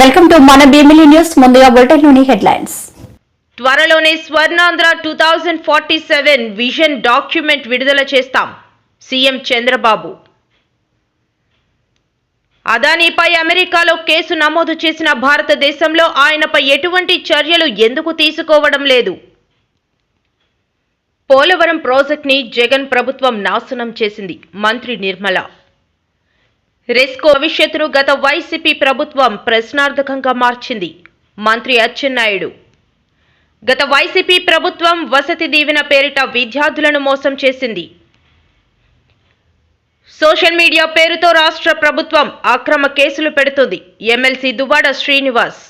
Welcome to మన Bheemili news. ముందుగా బులెటిన్లోని headlines. త్వరలోనే స్వర్ణాంధ్ర 2047 విజన్ డాక్యుమెంట్ విడుదల చేస్తాం సీఎం చంద్రబాబు. అదానీపై అమెరికాలో కేసు నమోదు చేసిన భారతదేశంలో ఆయనపై ఎటువంటి చర్యలు ఎందుకు తీసుకోవడం లేదు? పోలవరం ప్రాజెక్టుని జగన్ ప్రభుత్వం నాశనం చేసింది మంత్రి నిర్మల. రెస్కో భవిష్యత్తును గత వైసీపీ ప్రభుత్వం ప్రశ్నార్థకంగా మార్చింది మంత్రి అచ్చెన్నాయుడు. గత వైసీపీ ప్రభుత్వం వసతి దీవెన పేరిట విద్యార్థులను మోసం చేసింది. సోషల్ మీడియా పేరుతో రాష్ట్ర ప్రభుత్వం అక్రమ కేసులు పెడుతుంది ఎమ్మెల్సీ దువ్వాడ శ్రీనివాస్.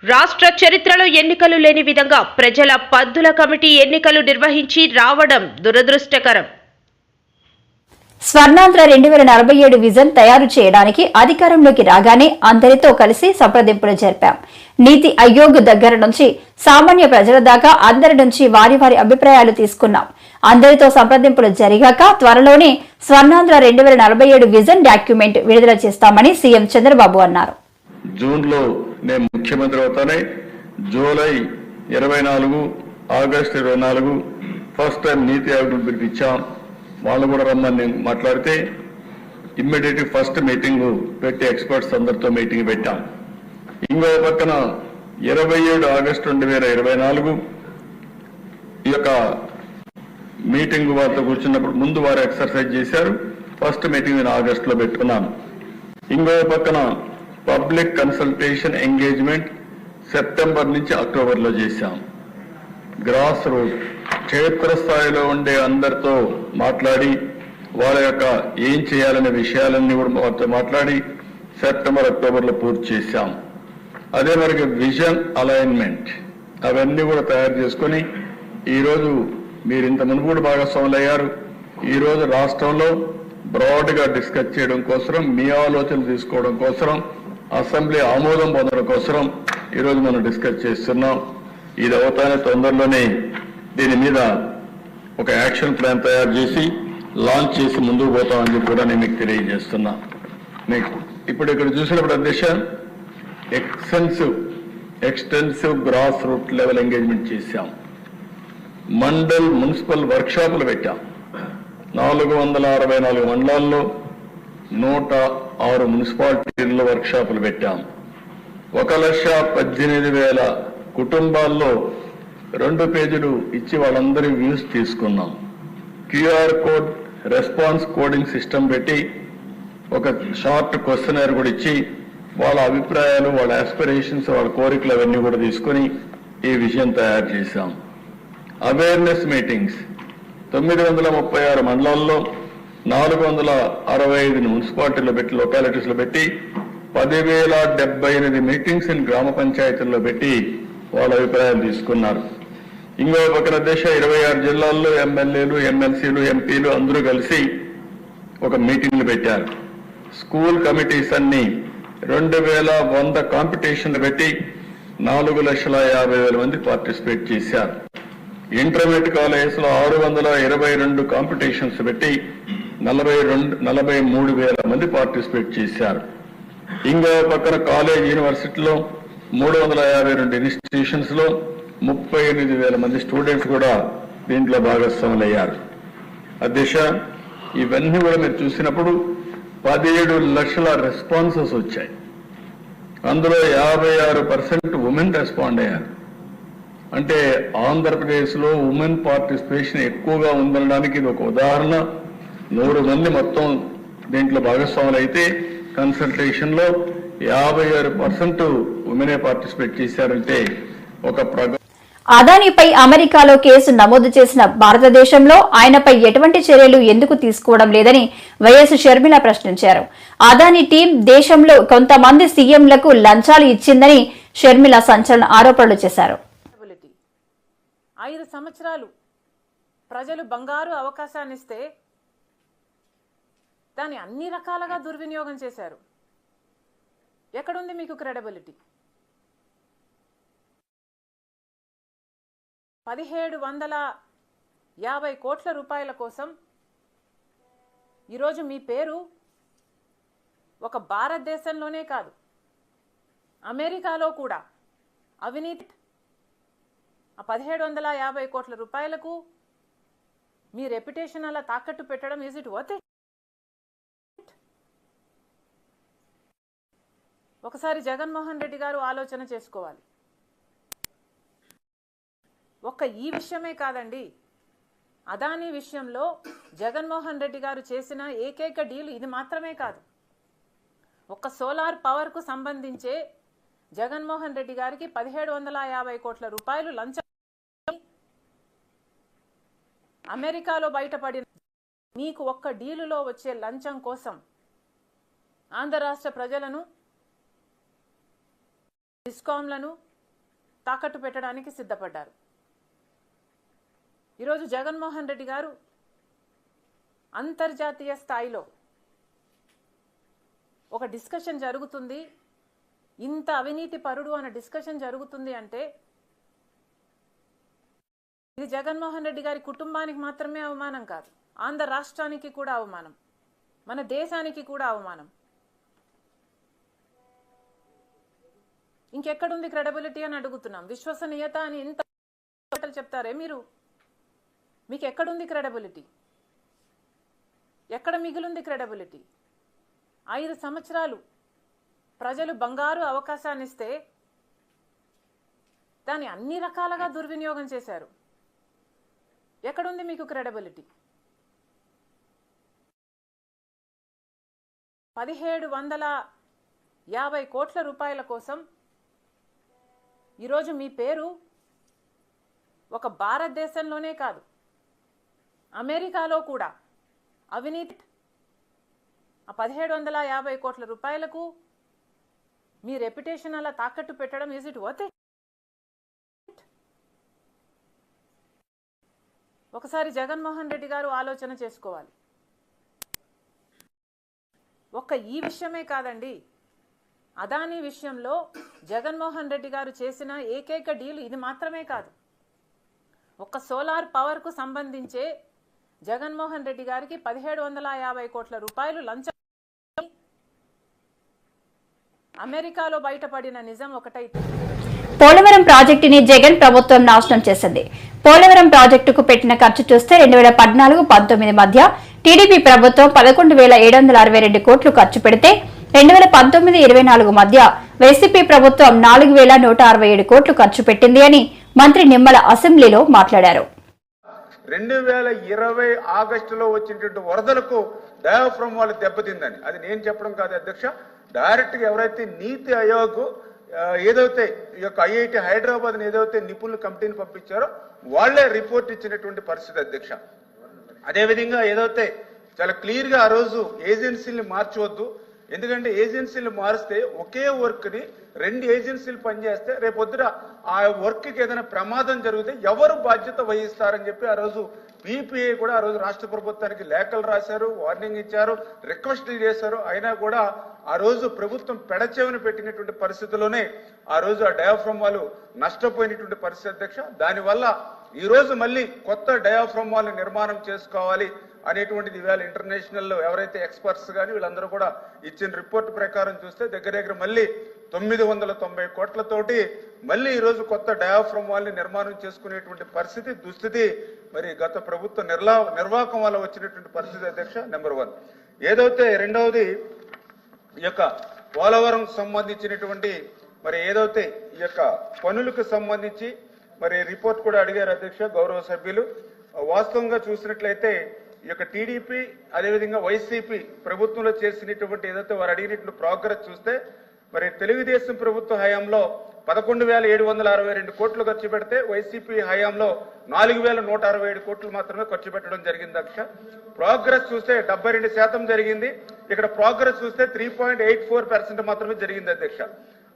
రాష్ట్ర చరిత్రలో ఎన్నికలు లేని విధంగా ప్రజల పద్దుల కమిటీ ఎన్నికలు నిర్వహించి రావడం దురదృష్టకరం. స్వర్ణాంధ్ర 2047 విజన్ తయారు చేయడానికి అధికారంలోకి రాగానే అందరితో కలిసి సంప్రదింపులు జరిపాం. నీతి ఆయోగ్ దగ్గర నుంచి సామాన్య ప్రజల దాకా అందరి నుంచి వారి వారి అభిప్రాయాలు తీసుకున్నాం. అందరితో సంప్రదింపులు జరిగాక త్వరలోనే స్వర్ణాంధ్ర 2047 విజన్ డాక్యుమెంట్ విడుదల చేస్తామని సీఎం చంద్రబాబు అన్నారు. జూన్లో నేను ముఖ్యమంత్రి అవుతానే, జూలై 24, ఆగస్టు 24 ఫస్ట్ టైం నీతి ఆయోగ్ పిలిపించాం. వాళ్ళు కూడా రమ్మని నేను మాట్లాడితే ఇమ్మీడియట్ ఫస్ట్ మీటింగ్ పెట్టి ఎక్స్పర్ట్స్ అందరితో మీటింగ్ పెట్టాం. ఇంకో పక్కన 27 ఆగస్టు 2024 ఈ యొక్క మీటింగ్ వారితో కూర్చున్నప్పుడు ముందు వారు ఎక్సర్సైజ్ చేశారు. ఫస్ట్ మీటింగ్ నేను ఆగస్టులో పెట్టుకున్నాను. ఇంకో పక్కన పబ్లిక్ కన్సల్టేషన్ ఎంగేజ్మెంట్ సెప్టెంబర్ నుంచి అక్టోబర్లో చేశాం. గ్రాస్ రూట్ క్షేత్రస్థాయిలో ఉండే అందరితో మాట్లాడి వాళ్ళ యొక్క ఏం చేయాలనే విషయాలన్నీ కూడా వారితో మాట్లాడి సెప్టెంబర్ అక్టోబర్లో పూర్తి చేశాం. అదే మరికి విజన్ అలైన్మెంట్ అవన్నీ కూడా తయారు చేసుకొని ఈరోజు మీరు ఇంత మునుపు కూడా భాగస్వాములు అయ్యారు. ఈరోజు రాష్ట్రంలో బ్రాడ్గా డిస్కస్ చేయడం కోసం, మీ ఆలోచనలు తీసుకోవడం కోసం, అసెంబ్లీ ఆమోదం పొందడం కోసం ఈరోజు మనం డిస్కస్ చేస్తున్నాం. ఇది అవుతానే తొందరలోనే దీని మీద ఒక యాక్షన్ ప్లాన్ తయారు చేసి లాంచ్ చేసి ముందుకు పోతామని చెప్పి కూడా నేను మీకు తెలియజేస్తున్నా. ఇప్పుడు ఇక్కడ చూసినప్పుడు అధ్యక్ష extensive grass root level engagement చేశాం. మండల్ మున్సిపల్ వర్క్షాపులు పెట్టాం. 464 మండలాల్లో 106 మున్సిపాలిటీల్లో వర్క్షాపులు పెట్టాం. 1,18,000 కుటుంబాల్లో 2 పేజీలు ఇచ్చి వాళ్ళందరి వ్యూస్ తీసుకున్నాం. QR code response coding system పెట్టి ఒక షార్ట్ క్వశ్చనర్ కూడా ఇచ్చి వాళ్ళ అభిప్రాయాలు, వాళ్ళ ఆస్పిరేషన్స్, వాళ్ళ కోరికలు అవన్నీ కూడా తీసుకొని ఈ విషయం తయారు చేశాం. అవేర్నెస్ మీటింగ్స్ 936 మండలాల్లో 465 మున్సిపాలిటీలో పెట్టి, లొకాలిటీస్లో పెట్టి 10,078 మీటింగ్స్ గ్రామ పంచాయతీల్లో పెట్టి వాళ్ళ అభిప్రాయాలు తీసుకున్నారు. ఇంకో పక్కన 26 జిల్లాల్లో ఎమ్మెల్యేలు, ఎమ్మెల్సీలు, ఎంపీలు అందరూ కలిసి ఒక మీటింగ్లు పెట్టారు. స్కూల్ కమిటీస్ అన్ని 2,100 కాంపిటీషన్లు పెట్టి 4,50,000 మంది పార్టిసిపేట్ చేశారు. ఇంటర్మీడియట్ కాలేజెస్లో 622 కాంపిటీషన్స్ పెట్టి 43,000 మంది పార్టిసిపేట్ చేశారు. ఇంకో పక్కన కాలేజ్ యూనివర్సిటీలో 352 ఇన్స్టిట్యూషన్స్ లో 38,000 మంది స్టూడెంట్స్ కూడా దీంట్లో భాగస్వాములు అయ్యారు. అధ్యక్ష, ఇవన్నీ కూడా మీరు చూసినప్పుడు 17 లక్షల రెస్పాన్సెస్ వచ్చాయి. అందులో 56% ఉమెన్ రెస్పాండ్ అయ్యారు. అంటే ఆంధ్రప్రదేశ్లో ఉమెన్ పార్టిసిపేషన్ ఎక్కువగా ఉందనడానికి ఇది ఒక ఉదాహరణ. 100 మంది మొత్తం దీంట్లో భాగస్వాములు అయితే కన్సల్టేషన్లో 56% ఉమెనే పార్టిసిపేట్ చేశారంటే ఒక అదానీపై అమెరికాలో కేసు నమోదు చేసిన భారతదేశంలో ఆయనపై ఎటువంటి చర్యలు ఎందుకు తీసుకోవడం లేదని వైఎస్ షర్మిల ప్రశ్నించారు. అదానీ టీం దేశంలో కొంతమంది సీఎంలకు లంచాలు ఇచ్చిందని షర్మిల సంచలన ఆరోపణలు చేశారు. 5 సంవత్సరాలు ప్రజలు బంగారు అవకాశాన్ని ఇస్తే దాన్ని అన్ని రకాలుగా దుర్వినియోగం చేశారు. ఎక్కడుంది మీకు క్రెడిబిలిటీ? 1,750 కోట్ల రూపాయల కోసం ఈరోజు మీ పేరు ఒక భారతదేశంలోనే కాదు, అమెరికాలో కూడా అవినీతి 1750 కోట్ల రూపాయలకు మీ రెప్యుటేషన్ అలా తాకట్టు పెట్టడం ఈజ్ ఇట్ వర్త్ ఇట్? ఒకసారి జగన్మోహన్ రెడ్డి గారు ఆలోచన చేసుకోవాలి. ఒక్క ఈ విషయమే కాదండి, అదానీ విషయంలో జగన్మోహన్ రెడ్డి గారు చేసిన ఏకైక డీల్ ఇది మాత్రమే కాదు. ఒక్క సోలార్ పవర్కు సంబంధించే జగన్మోహన్ రెడ్డి గారికి 1750 కోట్ల రూపాయలు లంచం అమెరికాలో బయటపడిన మీకు ఒక్క డీలులో వచ్చే లంచం కోసం ఆంధ్ర రాష్ట్ర ప్రజలను, డిస్కాంలను తాకట్టు పెట్టడానికి సిద్ధపడ్డారు. ఈరోజు జగన్మోహన్ రెడ్డి గారు అంతర్జాతీయ స్థాయిలో ఒక డిస్కషన్ జరుగుతుంది, ఇంత అవినీతి పరుడు అనే డిస్కషన్ జరుగుతుంది అంటే ఇది జగన్మోహన్ రెడ్డి గారి కుటుంబానికి మాత్రమే అవమానం కాదు, ఆంధ్ర రాష్ట్రానికి కూడా అవమానం, మన దేశానికి కూడా అవమానం. ఇంకెక్కడుంది క్రెడిబిలిటీ అని అడుగుతున్నాం. విశ్వసనీయత అని ఇంత చెప్తారే మీరు, మీకు ఎక్కడుంది క్రెడిబిలిటీ? ఎక్కడ మిగిలింది క్రెడిబిలిటీ? 5 సంవత్సరాలు ప్రజలు బంగారు అవకాశాన్ని ఇస్తే దాన్ని అన్ని రకాలుగా దుర్వినియోగం చేశారు. ఎక్కడుంది మీకు క్రెడిబిలిటీ? 1750 కోట్ల రూపాయల కోసం ఈరోజు మీ పేరు ఒక భారతదేశంలోనే కాదు, అమెరికాలో కూడా అవినీతి 1750 కోట్ల రూపాయలకు మీ రెప్యుటేషన్ అలా తాకట్టు పెట్టడం ఈజ్ ఇట్ వర్త్ ఇట్? ఒకసారి జగన్మోహన్ రెడ్డి గారు ఆలోచన చేసుకోవాలి. ఒక్క ఈ విషయమే కాదండి, అదానీ విషయంలో జగన్మోహన్ రెడ్డి గారు చేసిన ఏకైక డీల్ ఇది మాత్రమే కాదు. ఒక్క సోలార్ పవర్కు సంబంధించే జగన్మోహన్ రెడ్డి గారికి 1750 కోట్ల రూపాయలు లంచం అమెరికాలో బయటపడిన నిజం ఒకటైతే పోలవరం ప్రాజెక్టుని జగన్ ప్రభుత్వం నాశనం చేసింది. పోలవరం ప్రాజెక్టుకు పెట్టిన ఖర్చు చూస్తే 2014-19 మధ్య టీడీపీ ప్రభుత్వం 11,762 కోట్లు ఖర్చు పెడితే 2019-24 మధ్య వైసీపీ ప్రభుత్వం 4,167 కోట్లు ఖర్చు పెట్టింది అని మంత్రి నిమ్మల అసెంబ్లీలో మాట్లాడారు. 2020 ఆగస్టులో వచ్చినటువంటి వరదలకు డయాఫ్రమ్ వాళ్ళు దెబ్బతిందని అది నేను చెప్పడం కాదు అధ్యక్ష. డైరెక్ట్ గా ఎవరైతే నీతి ఆయోగ్ ఏదైతే ఈ యొక్క ఐఐటి హైదరాబాద్ ఏదైతే నిపుణుల కమిటీని పంపించారో వాళ్లే రిపోర్ట్ ఇచ్చినటువంటి పరిస్థితి అధ్యక్ష. అదేవిధంగా ఏదైతే చాలా క్లియర్ గా ఆ రోజు ఏజెన్సీని మార్చవద్దు, ఎందుకంటే ఏజెన్సీలు మారిస్తే ఒకే వర్క్ ని 2 ఏజెన్సీలు పనిచేస్తే రేపొద్దున ఆ వర్క్ కి ఏదైనా ప్రమాదం జరిగితే ఎవరు బాధ్యత వహిస్తారని చెప్పి ఆ రోజు పీపీఐ కూడా ఆ రోజు రాష్ట్ర ప్రభుత్వానికి లేఖలు రాశారు, వార్నింగ్ ఇచ్చారు, రిక్వెస్ట్లు చేశారు. అయినా కూడా ఆ రోజు ప్రభుత్వం పెడచెవిని పెట్టినటువంటి పరిస్థితుల్లోనే ఆ రోజు ఆ డయాఫ్రమ్ వాళ్ళు నష్టపోయినటువంటి పరిస్థితి అధ్యక్ష. దానివల్ల ఈ రోజు మళ్ళీ కొత్త డయాఫ్రమ్ వాళ్ళు నిర్మాణం చేసుకోవాలి అనేటువంటిది ఇవాళ ఇంటర్నేషనల్ ఎవరైతే ఎక్స్పర్ట్స్ కానీ వీళ్ళందరూ కూడా ఇచ్చిన రిపోర్ట్ ప్రకారం చూస్తే దగ్గర మళ్ళీ 990 కోట్లతోటి మళ్ళీ ఈ రోజు కొత్త డయాఫ్రమ్ వాళ్ళని నిర్మాణం చేసుకునేటువంటి పరిస్థితి దుస్థితి మరి గత ప్రభుత్వ నిర్వాహకం వల్ల వచ్చినటువంటి పరిస్థితి అధ్యక్ష. నెంబర్ 1. ఏదైతే రెండవది ఈ యొక్క పోలవరం సంబంధించినటువంటి మరి ఏదైతే ఈ యొక్క పనులకు సంబంధించి మరి రిపోర్ట్ కూడా అడిగారు అధ్యక్ష గౌరవ సభ్యులు. వాస్తవంగా చూసినట్లయితే ఈ యొక్క టీడీపీ అదేవిధంగా వైసీపీ ప్రభుత్వంలో చేసినటువంటి ఏదైతే వారు అడిగినటువంటి ప్రోగ్రెస్ చూస్తే మరి తెలుగుదేశం ప్రభుత్వ హయాంలో 11,762 కోట్లు ఖర్చు పెడితే వైసీపీ హయాంలో 4,167 కోట్లు మాత్రమే ఖర్చు పెట్టడం జరిగింది అధ్యక్ష. ప్రోగ్రెస్ చూస్తే 72% జరిగింది, ఇక్కడ ప్రోగ్రెస్ చూస్తే 3.84% మాత్రమే జరిగింది అధ్యక్ష.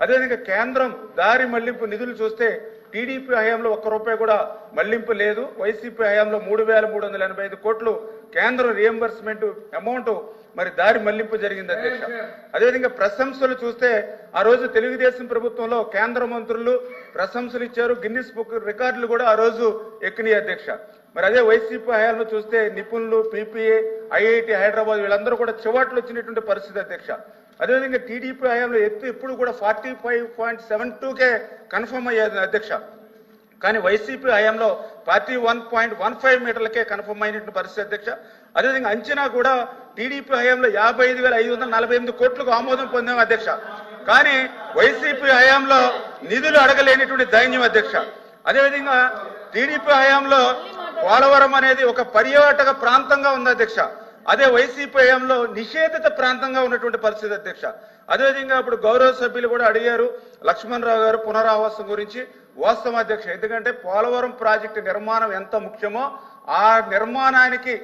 అదేవిధంగా కేంద్రం దారి మళ్లింపు నిధులు చూస్తే టీడీపీ హయాంలో ₹1 కూడా మళ్లింపు లేదు, వైసీపీ హయాంలో 3,385 కోట్లు కేంద్రం రియంబర్స్మెంట్ అమౌంట్ మరి దారి మళ్లింపు జరిగింది అధ్యక్ష. అదేవిధంగా ప్రశంసలు చూస్తే ఆ రోజు తెలుగుదేశం ప్రభుత్వంలో కేంద్ర మంత్రులు ప్రశంసలు ఇచ్చారు, గిన్నిస్ బుక్ రికార్డులు కూడా ఆ రోజు ఎక్కినాయి అధ్యక్ష. మరి అదే వైసీపీ హయాంలో చూస్తే నిపుణులు, పీపీఏ, ఐఐటి హైదరాబాద్ వీళ్ళందరూ కూడా చివాట్లు వచ్చినటువంటి పరిస్థితి అధ్యక్ష. అదేవిధంగా టీడీపీ హయాంలో ఎత్తు ఎప్పుడు కూడా 45.72కే కన్ఫర్మ్ అయ్యేది అధ్యక్ష. కానీ వైసీపీ హయాంలో 41.15 మీటర్లకే కన్ఫర్మ్ అయినటువంటి పరిస్థితి అధ్యక్ష. అదేవిధంగా అంచనా కూడా టీడీపీ హయాంలో 55,548 కోట్లకు ఆమోదం పొందాం అధ్యక్ష. కానీ వైసీపీ హయాంలో నిధులు అడగలేనిటువంటి దైన్యం అధ్యక్ష. అదేవిధంగా టీడీపీ హయాంలో పోలవరం అనేది ఒక పర్యాటక ప్రాంతంగా ఉంది అధ్యక్ష. అదే వైసీపీ హయాంలో నిషేధిత ప్రాంతంగా ఉన్నటువంటి పరిస్థితి అధ్యక్ష. అదేవిధంగా ఇప్పుడు గౌరవ సభ్యులు కూడా అడిగారు లక్ష్మణరావు గారు పునరావాసం గురించి. వాస్తవం అధ్యక్ష, ఎందుకంటే పోలవరం ప్రాజెక్టు నిర్మాణం ఎంత ముఖ్యమో ఆ నిర్మాణానికి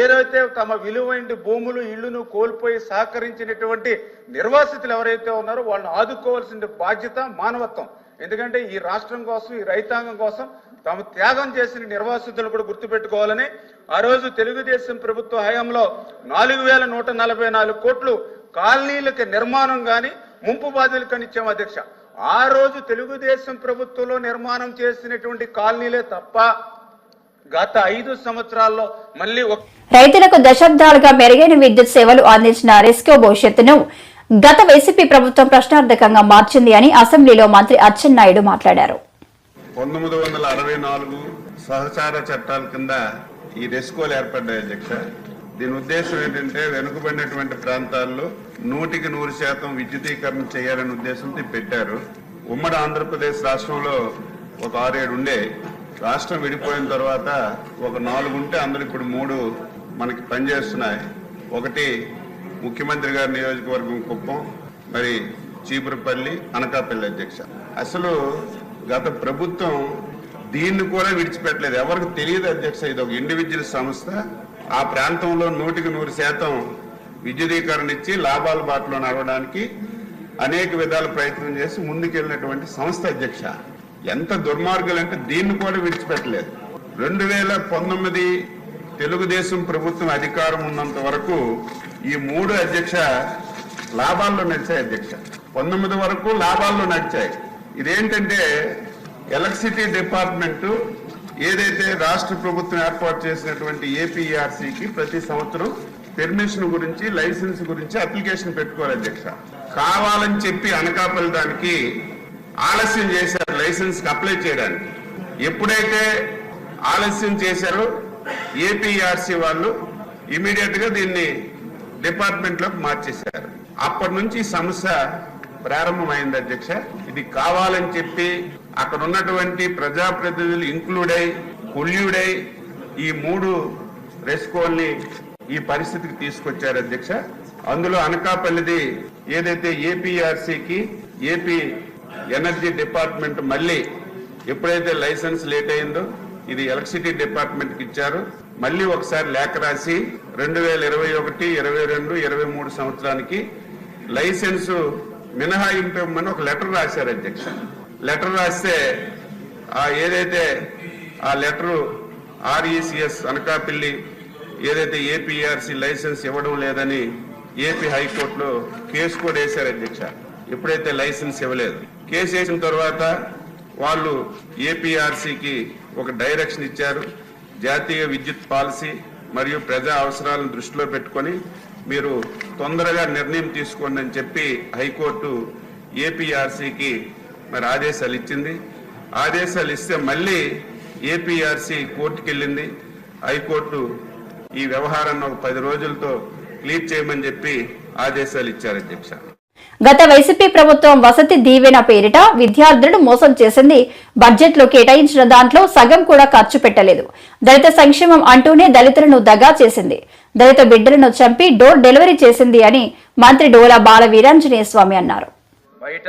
ఏదైతే తమ విలువైన భూములు, ఇళ్లను కోల్పోయి సహకరించినటువంటి నిర్వాసితులు ఎవరైతే ఉన్నారో వాళ్ళని ఆదుకోవాల్సిన బాధ్యత మానవత్వం. ఎందుకంటే ఈ రాష్ట్రం కోసం, ఈ రైతాంగం కోసం తాము త్యాగం చేసిన నిర్వాసితులు కూడా గుర్తుపెట్టుకోవాలని ఆ రోజు తెలుగుదేశం ప్రభుత్వ హయాంలో 4,144 కోట్లు కాలనీలకి నిర్మాణం కానీ ముంపు బాధితులకు ఇచ్చాం అధ్యక్ష. ఆ రోజు తెలుగుదేశం ప్రభుత్వంలో నిర్మాణం చేసినటువంటి కాలనీలే తప్ప గత 5 సంవత్సరాల్లో మళ్ళీ రైతులకు దశాబ్దాలుగా మెరుగైన విద్యుత్ సేవలు అందించిన రెస్కో భవిష్యత్తును గత వైసీపీ ప్రభుత్వం ప్రశ్నార్థకంగా మార్చింది అని అసెంబ్లీలో మంత్రి అచ్చెన్నాయుడు మాట్లాడారు. 1964 సహచార చట్టాల కింద ఈ రెస్కోలు ఏర్పడ్డాయి అధ్యక్ష. దీని ఉద్దేశం ఏంటంటే వెనుకబడినటువంటి ప్రాంతాల్లో 100% విద్యుదీకరణ చేయాలనే ఉద్దేశంతో పెట్టారు. ఉమ్మడి ఆంధ్రప్రదేశ్ రాష్ట్రంలో ఒక 6-7 ఉండే. రాష్ట్రం విడిపోయిన తర్వాత ఒక 4 ఉంటే అందులో ఇప్పుడు 3 మనకి పనిచేస్తున్నాయి. ఒకటి ముఖ్యమంత్రి గారి నియోజకవర్గం కుప్పం, మరి చీపురుపల్లి, అనకాపల్లి అధ్యక్ష. అసలు గత ప్రభుత్వం దీన్ని కూడా విడిచిపెట్టలేదు. ఎవరికి తెలియదు అధ్యక్ష, ఇది ఒక ఇండివిజువల్ సంస్థ. ఆ ప్రాంతంలో 100% విద్యుదీకరణ ఇచ్చి లాభాల బాటలో నడవడానికి అనేక విధాల ప్రయత్నం చేసి ముందుకెళ్ళినటువంటి సంస్థ అధ్యక్ష. ఎంత దుర్మార్గులు అంటే దీన్ని కూడా విడిచిపెట్టలేదు. 2019 తెలుగుదేశం ప్రభుత్వం అధికారం ఉన్నంత వరకు ఈ 3 అధ్యక్ష లాభాల్లో నడిచాయి అధ్యక్ష. 19 వరకు లాభాల్లో నడిచాయి. ఇదేంటంటే ఎలక్ట్రిసిటీ డిపార్ట్మెంట్ ఏదైతే రాష్ట్ర ప్రభుత్వం ఏర్పాటు చేసినటువంటి ఏపీఆర్సీకి ప్రతి సంవత్సరం పెర్మిషన్ గురించి, లైసెన్స్ గురించి అప్లికేషన్ పెట్టుకోవాలి అధ్యక్ష. కావాలని చెప్పి అనకాపల్లి దానికి ఆలస్యం చేశారు లైసెన్స్ అప్లై చేయడానికి. ఎప్పుడైతే ఆలస్యం చేశారో ఏపీఆర్సీ వాళ్ళు ఇమీడియట్ గా దీన్ని డిపార్ట్మెంట్ లోకి మార్చేశారు. అప్పటి నుంచి సమస్య ప్రారంభమైంది అధ్యక్ష. ఇది కావాలని చెప్పి అక్కడ ఉన్నటువంటి ప్రజాప్రతినిధులు ఇంక్లూడ్ అయి, కొల్యూడ్ అయి ఈ 3 రెస్కోల్ని ఈ పరిస్థితికి తీసుకొచ్చారు అధ్యక్ష. అందులో అనకాపల్లిది ఏదైతే ఏపీఆర్సీకి ఏపీ ఎనర్జీ డిపార్ట్మెంట్ మళ్ళీ ఎప్పుడైతే లైసెన్స్ లేట్ అయిందో ఇది ఎలక్ట్రిసిటీ డిపార్ట్మెంట్ కి ఇచ్చారు. మళ్ళీ ఒకసారి లేఖ రాసి 2021, 22, 23 సంవత్సరానికి లైసెన్స్ మినహాయింపు ఇవ్వమని ఒక లెటర్ రాశారు అధ్యక్ష. లెటర్ రాస్తే ఏదైతే ఆ లెటరు ఆర్ఈసిఎస్ అనకాపల్లి ఏదైతే ఏపీఆర్సీ లైసెన్స్ ఇవ్వడం లేదని ఏపీ హైకోర్టులో కేసు కూడా వేశారు అధ్యక్ష. ఎప్పుడైతే లైసెన్స్ ఇవ్వలేదు, కేసు వేసిన తర్వాత వాళ్ళు ఏపీఆర్సీకి ఒక డైరెక్షన్ ఇచ్చారు. జాతీయ విద్యుత్ పాలసీ మరియు ప్రజా అవసరాలను దృష్టిలో పెట్టుకొని మీరు తొందరగా నిర్ణయం తీసుకోండి అని చెప్పి హైకోర్టు ఏపీఆర్సీకి మరి ఆదేశాలు ఇచ్చింది. ఆదేశాలు ఇస్తే మళ్ళీ ఏపీఆర్సీ కోర్టుకి వెళ్ళింది. హైకోర్టు ఈ వ్యవహారాన్ని ఒక 10 రోజులతో క్లియర్ చేయమని చెప్పి ఆదేశాలు ఇచ్చారు అధ్యక్ష. గత వైసీపీ ప్రభుత్వం వసతి దీవెన పేరిట విద్యార్థులను మోసం చేసింది. బడ్జెట్ లో కేటాయించిన దాంట్లో సగం కూడా ఖర్చు పెట్టలేదు. దళిత సంక్షేమం అంటూనే దళితులను దగా చేసింది. దళిత బిడ్డలను చంపి డోర్ డెలివరీ చేసింది అని మంత్రి డోలా బాల వీరాంజనేయ స్వామి అన్నారు. బయట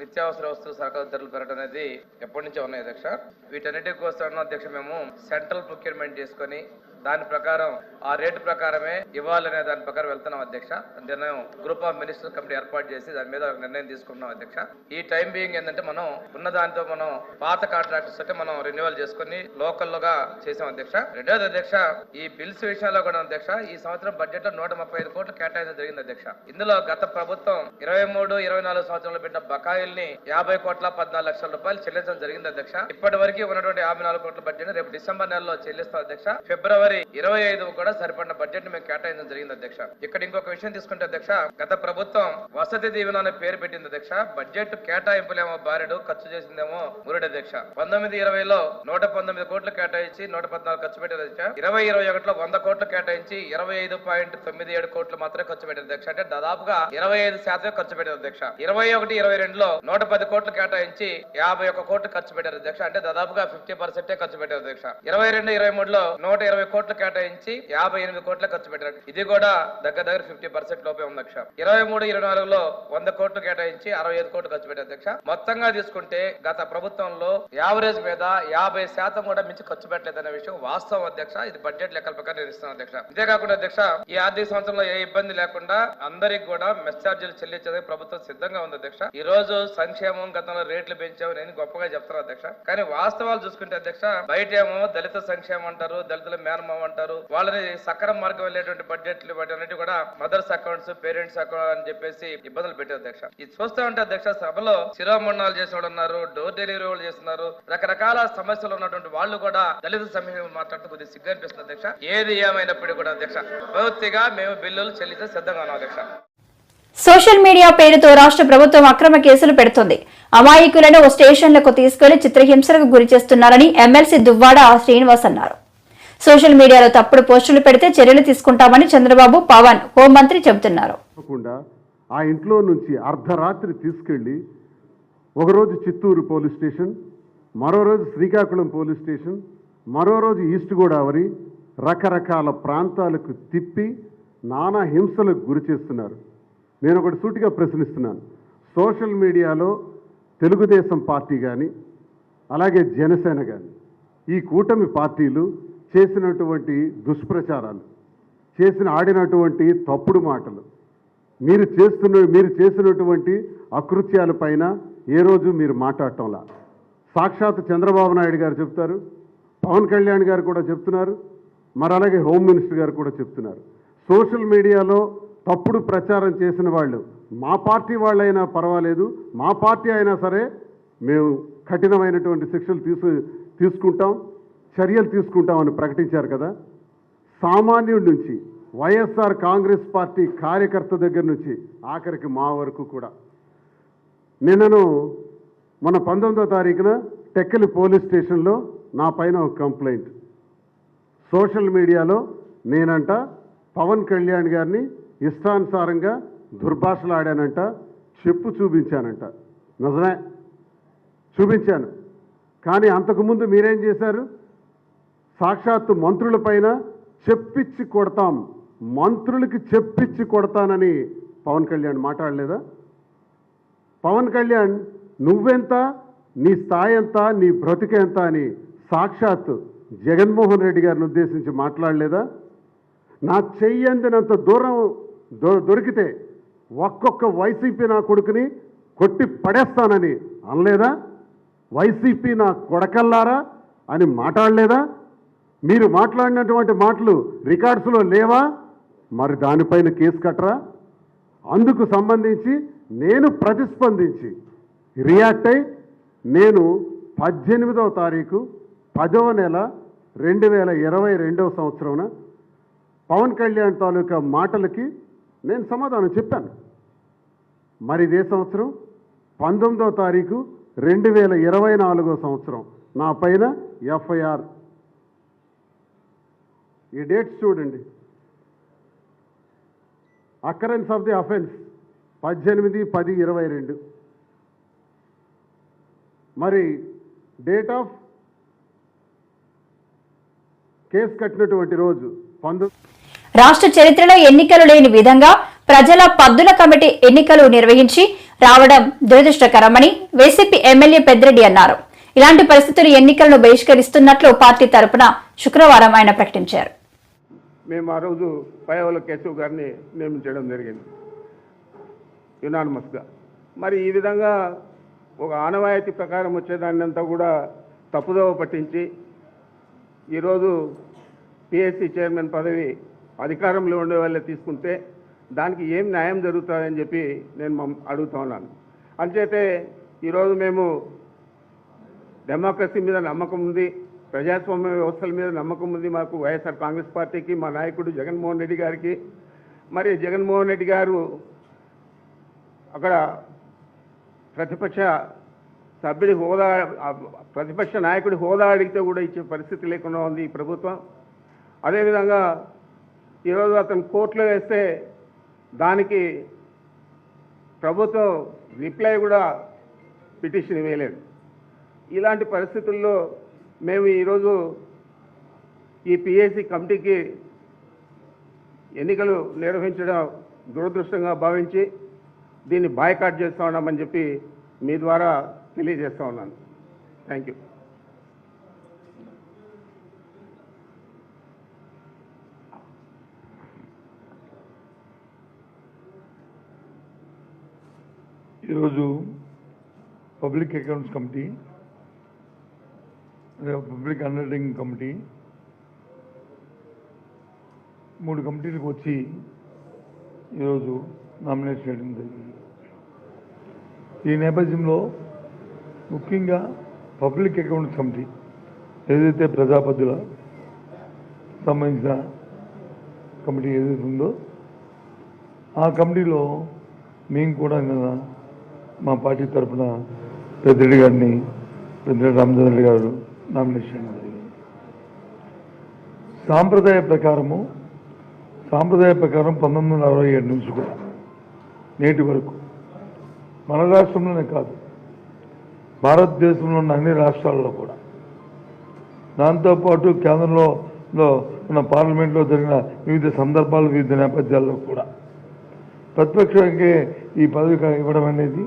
నిత్యావసర వస్తువుల సరకుల ధరలు పెరగడం అనేది ఎప్పటి నుంచో ఉన్నాయి అధ్యక్ష. వీటన్నిటి కోసం అధ్యక్ష మేము సెంట్రల్ ప్రొక్యూర్మెంట్ చేసుకొని దాని ప్రకారం ఆ రేటు ప్రకారమే ఇవ్వాలనే దాని ప్రకారం వెళ్తున్నాం అధ్యక్ష. నిర్ణయం గ్రూప్ ఆఫ్ మినిస్టర్ కమిటీ ఏర్పాటు చేసి దాని మీద ఒక నిర్ణయం తీసుకున్నాం అధ్యక్ష. ఈ టైం బీయింగ్ ఏంటంటే మనం ఉన్న దాంతో మనం పాత కాంట్రాక్టర్స్ అంటే మనం రెన్యువల్ చేసుకుని లోకల్గా చేసాం అధ్యక్ష. రెండోది అధ్యక్ష, ఈ బిల్స్ విషయంలో కూడా అధ్యక్ష ఈ సంవత్సరం బడ్జెట్ లో 135 కోట్లు కేటాయించడం జరిగింది అధ్యక్ష. ఇందులో గత ప్రభుత్వం 23-24 సంవత్సరంలో పెట్టిన బకాయిల్ని 50 కోట్ల 14 లక్షల రూపాయలు చెల్లించడం జరిగింది అధ్యక్ష. ఇప్పటి వరకు ఉన్నటువంటి 54 కోట్ల బడ్జెట్ రేపు డిసెంబర్ నెలలో చెల్లిస్తాం అధ్యక్ష. ఫిబ్రవరి 25 కూడా సరిపడిన బడ్జెట్ మేము కేటాయించడం జరిగింది అధ్యక్ష. ఇక్కడ ఇంకొక విషయం తీసుకుంటే అధ్యక్ష, గత ప్రభుత్వం వసతి దీవెన అనే పేరు పెట్టింది అధ్యక్ష. బడ్జెట్ కేటాయింపులేమో బారెడు, ఖర్చు చేసిందేమో మురుడు అధ్యక్ష. 19-20లో 119 కోట్లు కేటాయించి 114 ఖర్చు పెట్టారు అధ్యక్ష. 20-21లో 100 కోట్లు కేటాయించి 25.97 కోట్లు మాత్రమే ఖర్చు పెట్టారు అధ్యక్ష. అంటే దాదాపుగా 25% ఖర్చు పెట్టారు అధ్యక్ష. 21-22లో 110 కోట్లు కేటాయించి 51 కోట్లు ఖర్చు పెట్టారు అధ్యక్ష. అంటే దాదాపుగా 50% ఖర్చు పెట్టారు అధ్యక్ష. 22-23లో 120 కోట్లు కేటాయించి 58 కోట్ల ఖర్చు పెట్టారు. ఇది కూడా దగ్గర 50% లోపే ఉంది అధ్యక్ష. 23-24లో 100 కోట్లు కేటాయించి 65 కోట్లు ఖర్చు పెట్టారు అధ్యక్ష. మొత్తంగా తీసుకుంటే గత ప్రభుత్వంలో యావరేజ్ మీద 50% కూడా మించి ఖర్చు పెట్టలేదనే విషయం వాస్తవం అధ్యక్ష. ఇది బడ్జెట్ లెక్కల ప్రకారం నేను ఇస్తాను అధ్యక్ష. అంతేకాకుండా అధ్యక్ష, ఈ ఆర్థిక సంవత్సరంలో ఏ ఇబ్బంది లేకుండా అందరికి కూడా మెస్ ఛార్జీలు చెల్లించేందుకు ప్రభుత్వం సిద్ధంగా ఉంది అధ్యక్ష. ఈ రోజు సంక్షేమం గతంలో రేట్లు పెంచావు నేను గొప్పగా చెప్తాను అధ్యక్ష. కానీ వాస్తవాలు చూసుకుంటే అధ్యక్ష, బయట ఏమో దళిత సంక్షేమం అంటారు, దళితుల మేనమామ అంటారు, వాళ్ళని సక్రమ మార్గం వెళ్ళేటువంటి బడ్జెట్లు వాటి కూడా మదర్స్ అకౌంట్స్, పేరెంట్స్ అకౌంట్ అని చెప్పేసి ఇబ్బందులు పెట్టారు అధ్యక్ష. ఇది చూస్తూ ఉంటే అధ్యక్ష, సభలో శిరోమణాలు చేసిన వాళ్ళు ఉన్నారు, డోర్ డెలివరీ వాళ్ళు చేస్తున్నారు, రకరకాల సమస్యలు ఉన్నటువంటి వాళ్ళు కూడా దళిత సమస్యలు మాట్లాడుతూ కొద్దిగా సిగ్గు అనిపిస్తుంది అధ్యక్ష. ఏది ఏమైనప్పటికీ కూడా అధ్యక్ష, పూర్తిగా మేము బిల్లులు చెల్లించే సిద్ధంగా ఉన్నాం అధ్యక్ష. సోషల్ మీడియా పేరుతో రాష్ట్ర ప్రభుత్వం అక్రమ కేసులు పెడుతుంది. అమాయకులను స్టేషన్లకు తీసుకెళ్లి చిత్రహింసలకు గురి చేస్తున్నారని ఎమ్మెల్సీ దువ్వాడ శ్రీనివాస్ అన్నారు. సోషల్ మీడియాలో తప్పుడు పోస్టులు పెడితే చర్యలు తీసుకుంటామని చంద్రబాబు, పవన్, హోంమంత్రి చెబుతున్నారు. ఆ ఇంట్లో నుంచి అర్ధరాత్రి తీసుకెళ్లి ఒకరోజు చిత్తూరు పోలీస్ స్టేషన్, మరో రోజు శ్రీకాకుళం పోలీస్ స్టేషన్, మరో రోజు ఈస్ట్ గోదావరి, రకరకాల ప్రాంతాలకు తిప్పి నానా హింసలకు గురి చేస్తున్నారు. నేను ఒకటి సూటిగా ప్రశ్నిస్తున్నాను. సోషల్ మీడియాలో తెలుగుదేశం పార్టీ కానీ అలాగే జనసేన కానీ ఈ కూటమి పార్టీలు చేసినటువంటి దుష్ప్రచారాలు, ఆడినటువంటి తప్పుడు మాటలు, మీరు చేసినటువంటి అకృత్యాలపైన ఏ రోజు మీరు మాట్లాడటంలా. సాక్షాత్ చంద్రబాబు నాయుడు గారు చెప్తారు, పవన్ కళ్యాణ్ గారు కూడా చెప్తున్నారు, మరి అలాగే హోమ్ మినిస్టర్ గారు కూడా చెప్తున్నారు. సోషల్ మీడియాలో తప్పుడు ప్రచారం చేసిన వాళ్ళు మా పార్టీ వాళ్ళైనా పర్వాలేదు, మా పార్టీ అయినా సరే మేము కఠినమైనటువంటి శిక్షలు తీసుకుంటాం, చర్యలు తీసుకుంటామని ప్రకటించారు కదా. సామాన్యుడి నుంచి వైఎస్ఆర్ కాంగ్రెస్ పార్టీ కార్యకర్త దగ్గర నుంచి ఆఖరికి మా వరకు కూడా. మన 19వ తారీఖున టెక్కలి పోలీస్ స్టేషన్లో నా పైన ఒక కంప్లైంట్. సోషల్ మీడియాలో నేనంట పవన్ కళ్యాణ్ గారిని ఇష్టానుసారంగా దుర్భాషలాడానంట, చెప్పు చూపించానంట. నిజమే, చూపించాను. కానీ అంతకుముందు మీరేం చేశారు? సాక్షాత్తు మంత్రులపైన చెప్పించి కొడతాం, మంత్రులకి చెప్పించి కొడతానని పవన్ కళ్యాణ్ మాట్లాడలేదా? పవన్ కళ్యాణ్ నువ్వెంత, నీ స్థాయి ఎంత, నీ బ్రతికెంత అని సాక్షాత్తు జగన్మోహన్ రెడ్డి గారిని ఉద్దేశించి మాట్లాడలేదా? నా చెయ్యందినంత దూరం దొరికితే ఒక్కొక్క వైసీపీ నా కొడుకుని కొట్టి పడేస్తానని అనలేదా? వైసీపీ నా కొడకల్లారా అని మాట్లాడలేదా? మీరు మాట్లాడినటువంటి మాటలు రికార్డ్స్లో లేవా? మరి దానిపైన కేసు కట్టరా? అందుకు సంబంధించి నేను ప్రతిస్పందించి రియాక్ట్ అయి నేను 18వ తారీఖు 10వ నెల 2022వ సంవత్సరంన పవన్ కళ్యాణ్ తాలూకా మాటలకి నేను సమాధానం చెప్పాను. మరి ఇదే సంవత్సరం 19వ తారీఖు 2024వ సంవత్సరం నా పైన ఎఫ్ఐఆర్. ఈ డేట్స్ చూడండి. Occurrence of the offence 18/10/22. మరి డేట్ ఆఫ్ కేసు కట్టినటువంటి రోజు 19. రాష్ట్ర చరిత్రలో ఎన్నికలు లేని విధంగా ప్రజల పద్దుల కమిటీ ఎన్నికలు నిర్వహించి రావడం దురదృష్టకరమని వైసీపీ ఎమ్మెల్యే పెద్దిరెడ్డి అన్నారు. ఇలాంటి పరిస్థితులు ఎన్నికలను బహిష్కరిస్తున్నట్లు పార్టీ తరపున శుక్రవారం ఆయన ప్రకటించారు. మేము ఆ రోజు పయ్యవల కేశవ్ గారిని నియమించడం జరిగింది యునానిమస్గా. మరి ఈ విధంగా ఒక ఆనవాయితీ ప్రకారం వచ్చేదాన్ని అంతా కూడా తప్పుదోవ పట్టించి ఈరోజు పిఎస్సి చైర్మన్ పదవి అధికారంలో ఉండే వాళ్ళే తీసుకుంటే దానికి ఏం న్యాయం జరుగుతుందని చెప్పి నేను అడుగుతా ఉన్నాను. అంచేతే ఈరోజు మేము డెమోక్రసీ మీద నమ్మకం ఉంది, ప్రజాస్వామ్య వ్యవస్థల మీద నమ్మకం ఉంది మాకు, వైఎస్ఆర్ కాంగ్రెస్ పార్టీకి, మా నాయకుడు జగన్మోహన్ రెడ్డి గారికి. మరి జగన్మోహన్ రెడ్డి గారు అక్కడ ప్రతిపక్ష సభ్యుడి హోదా, ప్రతిపక్ష నాయకుడి హోదా అడిగితే కూడా ఇచ్చే పరిస్థితి లేకుండా ఉంది ఈ ప్రభుత్వం. అదేవిధంగా ఈరోజు అతను కోర్టులో వేస్తే దానికి ప్రభుత్వం రిప్లై కూడా పిటిషన్ ఇవ్వలేదు. ఇలాంటి పరిస్థితుల్లో మేము ఈరోజు ఈ పిఎస్సి కమిటీకి ఎన్నికలు నిర్వహించడం దురదృష్టంగా భావించి దీన్ని బాయ్కాట్ చేస్తూ ఉన్నామని చెప్పి మీ ద్వారా తెలియజేస్తూ ఉన్నాను. Thank you. ఈరోజు public accounts committee, public undertaking committee 3 కమిటీలకు వచ్చి ఈరోజు నామినేట్ చేయడం జరిగింది. ఈ నేపథ్యంలో ముఖ్యంగా పబ్లిక్ అకౌంట్స్ కమిటీ ఏదైతే ప్రజాపతిల సంబంధించిన కమిటీ ఏదైతే ఉందో ఆ కమిటీలో మేము కూడా నిన్న మా పార్టీ తరఫున పెద్దిరెడ్డి గారిని, పెద్దిరెడ్డి రామచంద్రరెడ్డి గారు నామినేషన్ చేయడం జరిగింది. సాంప్రదాయ ప్రకారం 1967 నుంచి కూడా నేటి వరకు మన రాష్ట్రంలోనే కాదు, భారతదేశంలో ఉన్న అన్ని రాష్ట్రాల్లో కూడా, దాంతోపాటు కేంద్రంలో ఉన్న పార్లమెంట్లో జరిగిన వివిధ సందర్భాలు, వివిధ నేపథ్యాల్లో కూడా ప్రతిపక్షానికి ఈ పదవి ఇవ్వడం అనేది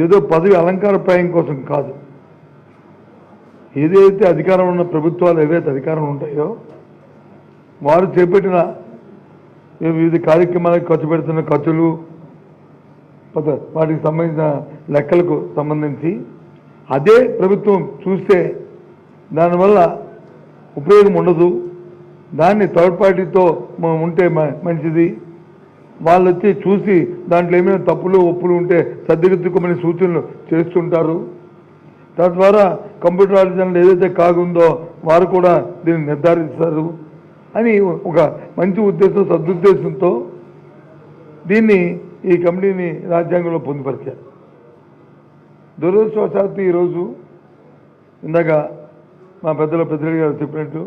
ఏదో పదవి అలంకారప్రాయం కోసం కాదు. ఏదైతే అధికారం ఉన్న ప్రభుత్వాలు ఏవైతే అధికారం ఉంటాయో వారు చేపట్టిన వివిధ కార్యక్రమాలకు ఖర్చు పెడుతున్న ఖర్చులు, వాటికి సంబంధించిన లెక్కలకు సంబంధించి అదే ప్రభుత్వం చూస్తే దానివల్ల ఉపయోగం ఉండదు, దాన్ని థర్డ్ పార్టీతో ఉంటే మంచిది, వాళ్ళు వచ్చి చూసి దాంట్లో ఏమైనా తప్పులు ఒప్పులు ఉంటే సర్దిదిద్దుకోమని సూచనలు చేస్తుంటారు. తద్వారా కంప్యూటర్ ఆర్టిజన్లు ఏదైతే కాగుందో వారు కూడా దీన్ని నిర్ధారిస్తారు అని ఒక మంచి ఉద్దేశం, సదుద్దేశంతో దీన్ని ఈ కమిటీని రాజ్యాంగంలో పొందుపరిచారు. దురదృష్టవశాత్తు ఈరోజు ఇందాక మా పెద్దరెడ్డి గారు చెప్పినట్టు